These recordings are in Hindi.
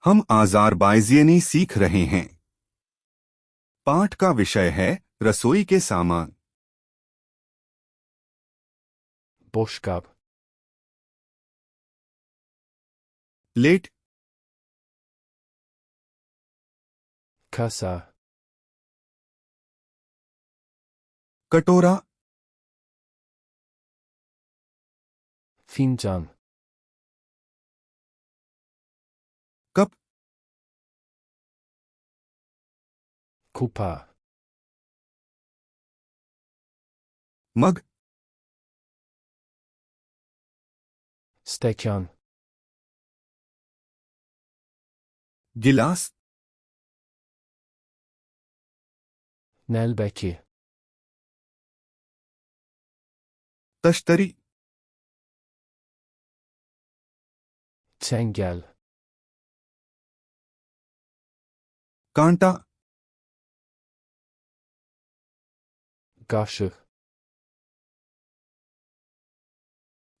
हम आज़रबाईजानी सीख रहे हैं। पाठ का विषय है रसोई के सामान। boşqab, प्लेट, kasa, कटोरा, fincan, कप, kupa, मग, stəkan, गिलास, nəlbəki, तश्तरी, çəngəl, कांटा, qaşıq,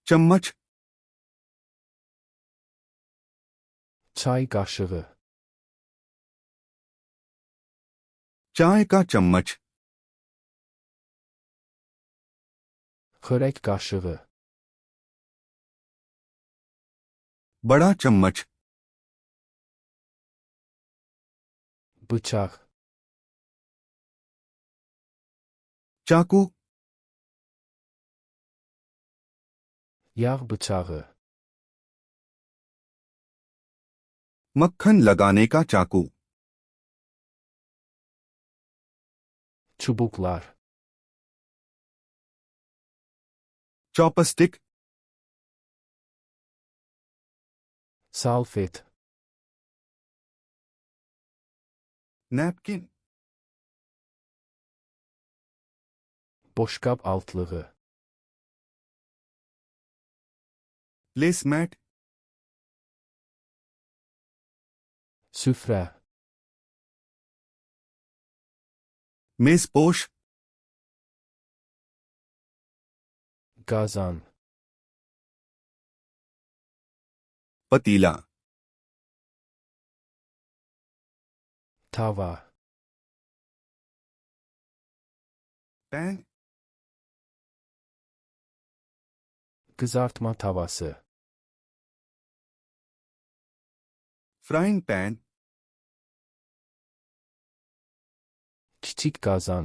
चम्मच, çay qaşığı, चाय का चम्मच, xörək qaşığı, बड़ा चम्मच, bıçaq, चाकू, yağ bıçağı, मक्खन लगाने का चाकू, çubuklar, chopstick, salfet, napkin, boşqab altlığı, प्लेसमैट, süfrə, मेज़पोश, qazan, पतीला, tava, pan, qızartma tavası, frying pan, kiçik qazan,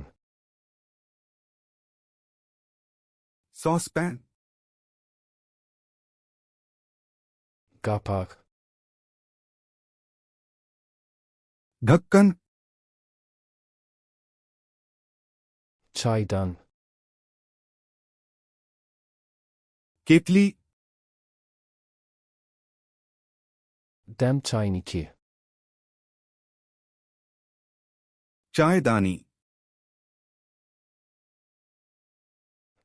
sauce pan, qapaq, ढक्कन, çaydan, केतली, dəm çayniki, चायदानी,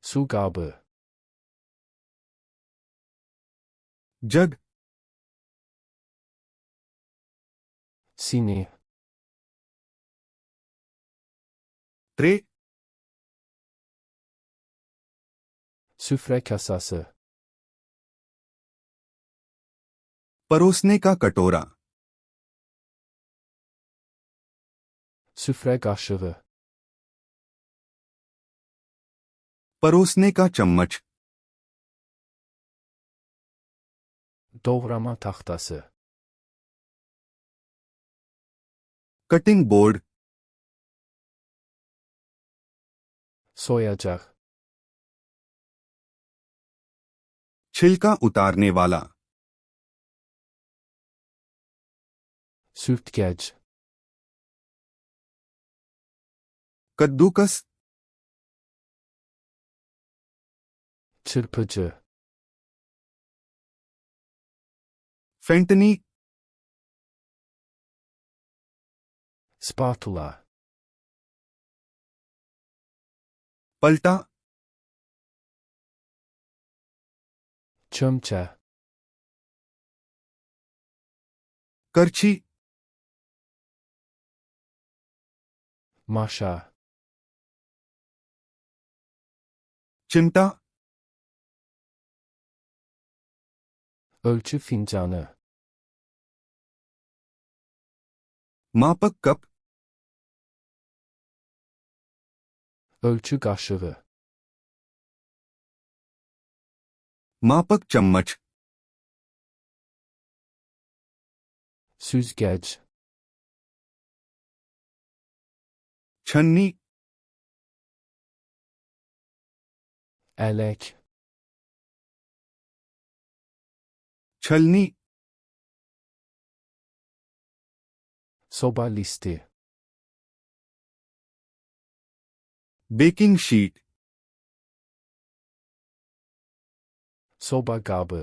su qabı, जग, sini, ट्रे, süfrə kasası, परोसने का कटोरा, süfrə qaşığı, परोसने का चम्मच, doğrama taxtası, cutting board, soyacaq, छिलका उतारने वाला, sürtkəc, कद्दूकस, çırpıcı, फेंटनी, spatula, पलटा, çömçə, करछी, maşa, चिमटा, ölçü fincanı, मापक कप, Ölçü kaşığı. मापक चम्मच, Süzgeç. छन्नी, Elek. छलनी, Soba listi. Baking sheet, Soba kabı.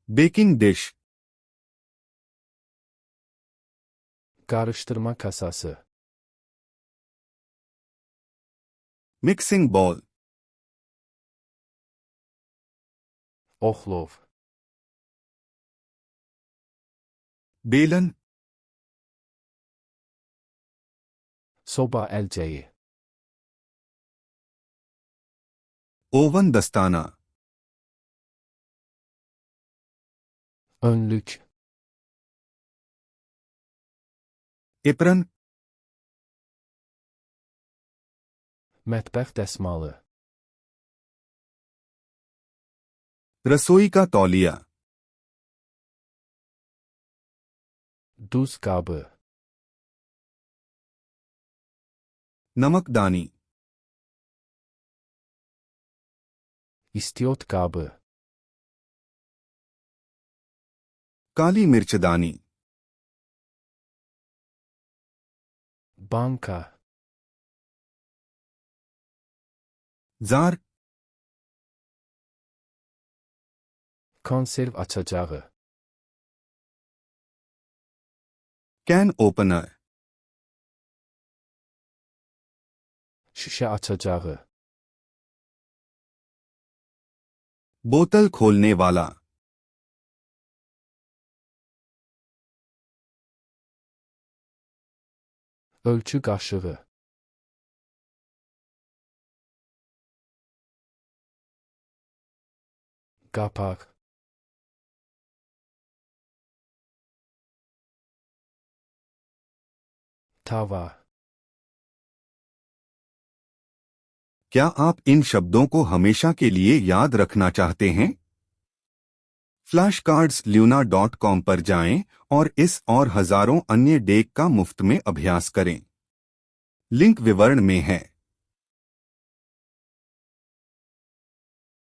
Baking dish, Karıştırma kasası. Mixing ball, Ohlov. बेलन, Soba elceği. ओवन दस्ताना, Önlük. Apron, Mətbəx dəsmalı. रसोई का तौलिया, Duz kabı. नमकदानी, İstiot kabı. काली मिर्चदानी, Banka. Jar, Konserv açacağı. Can opener, Şişe açacağı. बोतल खोलने वाला, Ölçü kaşığı. Kapak. Tava. क्या आप इन शब्दों को हमेशा के लिए याद रखना चाहते हैं? flashcardsLuna.com पर जाएं और इस और हजारों अन्य डेक का मुफ्त में अभ्यास करें। लिंक विवरण में है।